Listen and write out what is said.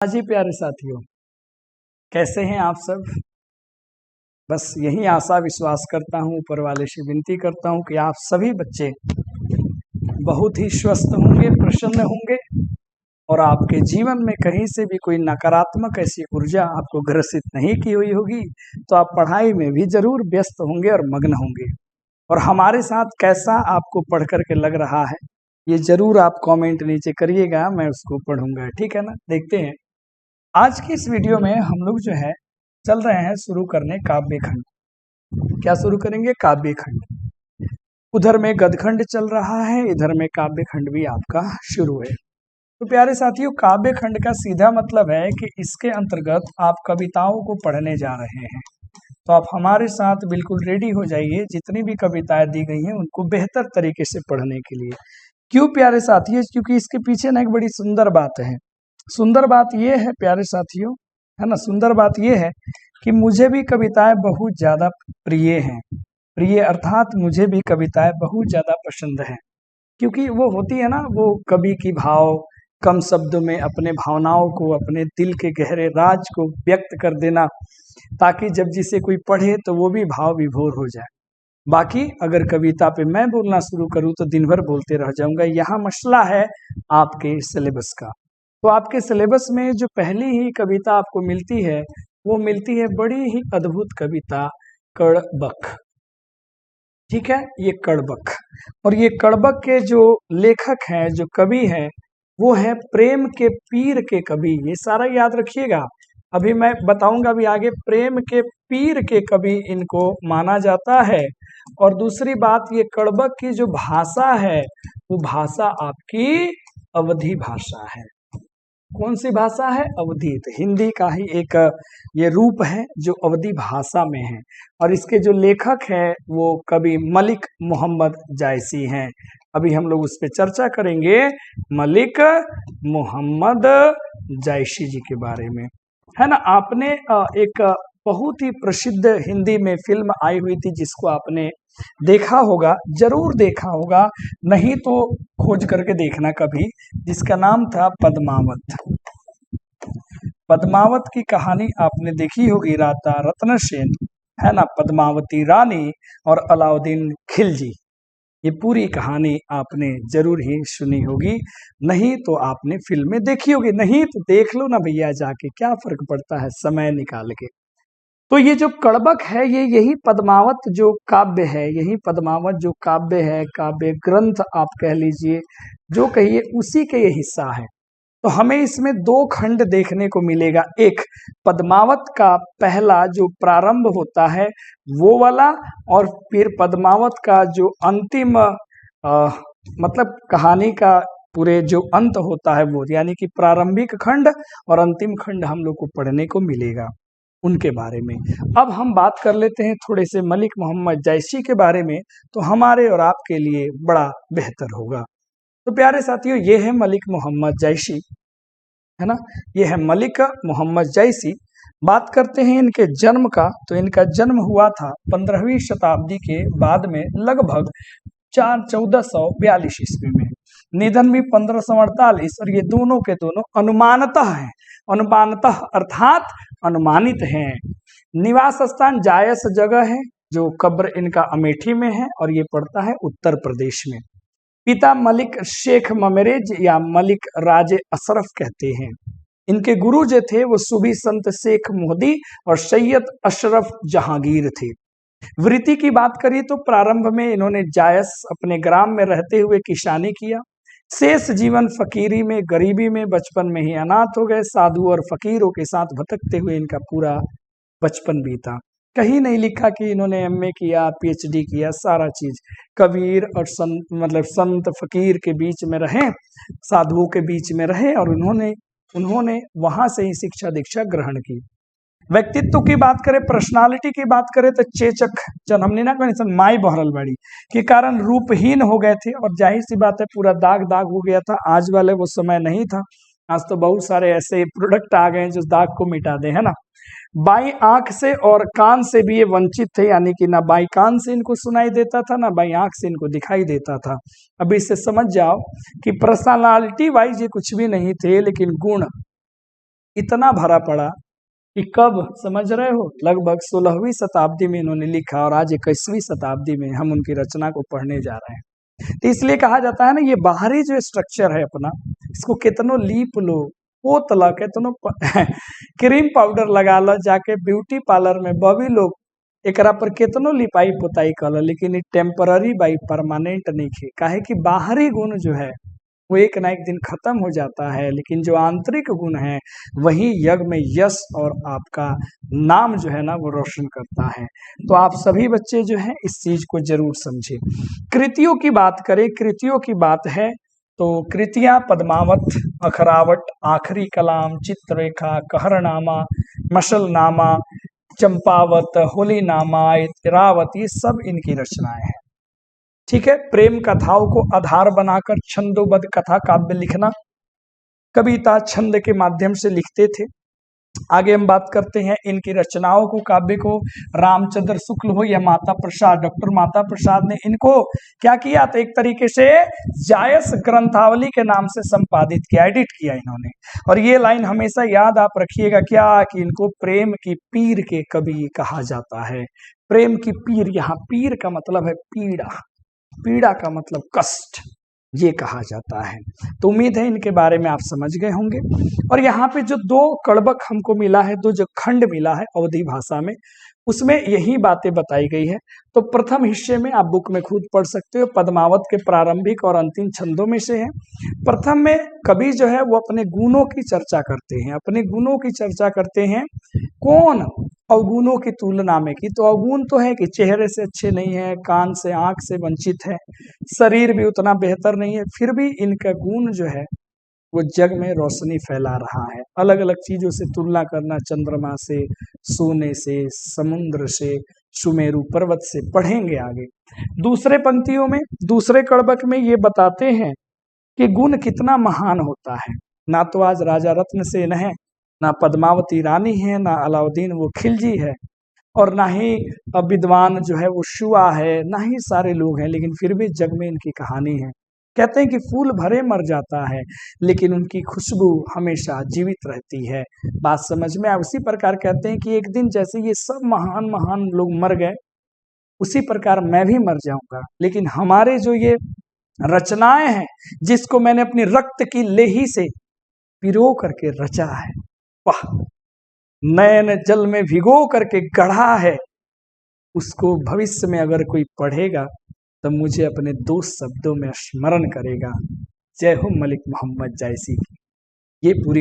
हाँ जी प्यारे साथियों, कैसे हैं आप सब। बस यही आशा विश्वास करता हूँ, ऊपर वाले से विनती करता हूँ कि आप सभी बच्चे बहुत ही स्वस्थ होंगे, प्रसन्न होंगे और आपके जीवन में कहीं से भी कोई नकारात्मक ऐसी ऊर्जा आपको ग्रसित नहीं की हुई होगी, तो आप पढ़ाई में भी जरूर व्यस्त होंगे और मग्न होंगे। और हमारे साथ कैसा आपको पढ़ करके लग रहा है, ये जरूर आप कमेंट नीचे करिएगा, मैं उसको पढ़ूंगा। ठीक है ना। देखते हैं आज की इस वीडियो में हम लोग जो है चल रहे हैं शुरू करने काव्य खंड। क्या शुरू करेंगे? काव्य खंड। उधर में गदखंड चल रहा है, इधर में काव्य खंड भी आपका शुरू है। तो प्यारे साथियों, काव्य खंड का सीधा मतलब है कि इसके अंतर्गत आप कविताओं को पढ़ने जा रहे हैं। तो आप हमारे साथ बिल्कुल रेडी हो जाइए, जितनी भी कविताएं दी गई हैं उनको बेहतर तरीके से पढ़ने के लिए। क्यों प्यारे साथियों? क्योंकि इसके पीछे ना एक बड़ी सुंदर बात है। सुंदर बात यह है प्यारे साथियों, है ना, सुंदर बात यह है कि मुझे भी कविताएं बहुत ज्यादा प्रिय हैं। प्रिय अर्थात मुझे भी कविताएं बहुत ज्यादा पसंद हैं, क्योंकि वो होती है ना, वो कवि की भाव कम शब्दों में अपने भावनाओं को, अपने दिल के गहरे राज को व्यक्त कर देना, ताकि जब जिसे कोई पढ़े तो वो भी भाव विभोर हो जाए। बाकी अगर कविता पे मैं बोलना शुरू करूं तो दिन भर बोलते रह जाऊंगा। यहाँ मसला है आपके सिलेबस का। तो आपके सिलेबस में जो पहली ही कविता आपको मिलती है, वो मिलती है बड़ी ही अद्भुत कविता कड़बक। ठीक है, ये कड़बक। और ये कड़बक के जो लेखक हैं, जो कवि हैं, वो है प्रेम के पीर के कवि। ये सारा याद रखिएगा, अभी मैं बताऊंगा भी आगे। प्रेम के पीर के कवि इनको माना जाता है। और दूसरी बात, ये कड़बक की जो भाषा है वो भाषा आपकी अवधी भाषा है। कौन सी भाषा है? अवधी। तो हिंदी का ही एक ये रूप है जो अवधी भाषा में है। और इसके जो लेखक हैं वो कवि मलिक मोहम्मद जायसी हैं। अभी हम लोग उस पर चर्चा करेंगे, मलिक मोहम्मद जायसी जी के बारे में, है ना। आपने एक बहुत ही प्रसिद्ध हिंदी में फिल्म आई हुई थी, जिसको आपने देखा होगा, जरूर देखा होगा, नहीं तो खोज करके देखना कभी, जिसका नाम था पद्मावत। पद्मावत की कहानी आपने देखी होगी, राधा रत्न सेन, है ना, पद्मावती रानी और अलाउद्दीन खिलजी। ये पूरी कहानी आपने जरूर ही सुनी होगी, नहीं तो आपने फिल्में देखी होगी, नहीं तो देख लो ना भैया जाके, क्या फर्क पड़ता है समय निकाल के। तो ये जो कड़बक है, ये यही पद्मावत जो काव्य है, यही पद्मावत जो काव्य है, काव्य ग्रंथ आप कह लीजिए, जो कहिए, उसी के ये हिस्सा है। तो हमें इसमें दो खंड देखने को मिलेगा। एक पद्मावत का पहला जो प्रारंभ होता है वो वाला, और फिर पद्मावत का जो अंतिम मतलब कहानी का पूरे जो अंत होता है वो, यानी कि प्रारंभिक खंड और अंतिम खंड हम लोग को पढ़ने को मिलेगा उनके बारे में। अब हम बात कर लेते हैं थोड़े से मलिक मोहम्मद जायसी के बारे में, तो हमारे और आपके लिए बड़ा बेहतर होगा। तो प्यारे साथियों, ये है मलिक मोहम्मद जायसी, है ना, ये है मलिक मोहम्मद जायसी। बात करते हैं इनके जन्म का, तो इनका जन्म हुआ था 15वीं शताब्दी के बाद में, लगभग 1442 ईस्वी में। निधन भी 1548। और ये दोनों के दोनों अनुमानतः हैं, अनुमानतः अर्थात अनुमानित हैं। निवास स्थान जायस जगह है, जो कब्र इनका अमेठी में है, और ये पड़ता है उत्तर प्रदेश में। पिता मलिक शेख ममरेज या मलिक राजे अशरफ कहते हैं। इनके गुरु जो थे वो सूफी संत शेख मोहदी और सैयद अशरफ जहांगीर थे। वृत्ति की बात करिए तो प्रारंभ में इन्होंने जायस अपने ग्राम में रहते हुए किसानी किया। शेष जीवन फकीरी में, गरीबी में, बचपन में ही अनाथ हो गए। साधु और फकीरों के साथ भटकते हुए इनका पूरा बचपन बीता। कहीं नहीं लिखा कि इन्होंने एमए किया, पीएचडी किया, सारा चीज कबीर और संत, मतलब संत फकीर के बीच में रहे, साधुओं के बीच में रहे, और उन्होंने वहां से ही शिक्षा दीक्षा ग्रहण की। व्यक्तित्व की बात करें, पर्सनालिटी की बात करें, तो चेचक जन हमने ना कहीं माई बहरल बाड़ी के कारण रूपहीन हो गए थे, और जाहिर सी बात है पूरा दाग दाग हो गया था। आज वाले वो समय नहीं था, आज तो बहुत सारे ऐसे प्रोडक्ट आ गए हैं जो दाग को मिटा दे, है ना। बाई आंख से और कान से भी ये वंचित थे, यानी कि ना बाई कान से इनको सुनाई देता था, ना बाई आंख से इनको दिखाई देता था। अब इससे समझ जाओ कि पर्सनालिटी वाइज ये कुछ भी नहीं थे, लेकिन गुण इतना भरा पड़ा कि कब, समझ रहे हो, लगभग 16वीं शताब्दी में इन्होंने लिखा और आज 21वीं शताब्दी में हम उनकी रचना को पढ़ने जा रहे हैं। तो इसलिए कहा जाता है ना, ये बाहरी जो स्ट्रक्चर है अपना, इसको कितनो लीप लो, पोत ला, कितनो क्रीम पाउडर लगा लो, जाके ब्यूटी पार्लर में बॉबी लोग एकरा पर कितनो लिपाई पोताई कर, लेकिन ये टेम्पररी बाई परमानेंट नहीं है। काहे कि बाहरी गुण जो है वो एक ना एक दिन खत्म हो जाता है, लेकिन जो आंतरिक गुण है वही यज्ञ में यश और आपका नाम जो है ना वो रोशन करता है। तो आप सभी बच्चे जो है इस चीज को जरूर समझे। कृतियों की बात करें, कृतियों की बात है तो कृतियां पद्मावत, अखरावट, आखिरी कलाम, चित्ररेखा, कहरनामा, मशलनामा, चंपावत, होलीनामा, इतरावत, ये सब इनकी रचनाएं हैं। ठीक है। प्रेम कथाओं को आधार बनाकर छंदोबद्ध कथा काव्य लिखना, कविता छंद के माध्यम से लिखते थे। आगे हम बात करते हैं इनकी रचनाओं को, काव्य को। रामचंद्र शुक्ल हो या माता प्रसाद, डॉक्टर माता प्रसाद ने इनको क्या किया, तो एक तरीके से जायस ग्रंथावली के नाम से संपादित किया, एडिट किया इन्होंने। और ये लाइन हमेशा याद आप रखिएगा, क्या कि इनको प्रेम की पीर के कवि कहा जाता है। प्रेम की पीर, यहाँ पीर का मतलब है पीड़ा, पीड़ा का मतलब कष्ट, ये कहा जाता है। तो उम्मीद है इनके बारे में आप समझ गए होंगे। और यहाँ पे जो 2 कड़बक हमको मिला है, 2 जो खंड मिला है अवधी भाषा में, उसमें यही बातें बताई गई है। तो प्रथम हिस्से में आप बुक में खुद पढ़ सकते हो, पद्मावत के प्रारंभिक और अंतिम छंदों में से है। प्रथम में कवि जो है वो अपने गुणों की चर्चा करते हैं, अपने गुणों की चर्चा करते हैं। कौन? अवगुणों की तुलना में की। तो अवगुण तो है कि चेहरे से अच्छे नहीं है, कान से, आंख से वंचित है, शरीर भी उतना बेहतर नहीं है, फिर भी इनका गुण जो है वो जग में रोशनी फैला रहा है। अलग अलग चीजों से तुलना करना, चंद्रमा से, सोने से, समुद्र से, सुमेरु पर्वत से, पढ़ेंगे आगे। दूसरे पंक्तियों में, दूसरे कड़बक में ये बताते हैं कि गुण कितना महान होता है। ना तो आज राजा रत्न सेन है, ना पद्मावती रानी है, ना अलाउद्दीन वो खिलजी है, और ना ही विद्वान जो है वो शुआ है, ना ही सारे लोग हैं, लेकिन फिर भी जग में इनकी कहानी है। कहते हैं कि फूल भरे मर जाता है, लेकिन उनकी खुशबू हमेशा जीवित रहती है। बात समझ में आए? उसी प्रकार कहते हैं कि एक दिन जैसे ये सब महान महान लोग मर गए, उसी प्रकार मैं भी मर जाऊंगा, लेकिन हमारे जो ये रचनाएं हैं, जिसको मैंने अपनी रक्त की लेही से पिरो करके रचा है, वाह, नयन जल में भिगो करके गढ़ा है, उसको भविष्य में अगर कोई पढ़ेगा तो मुझे अपने 2 शब्दों में स्मरण करेगा। जय हो मलिक मोहम्मद जायसी की। ये पूरी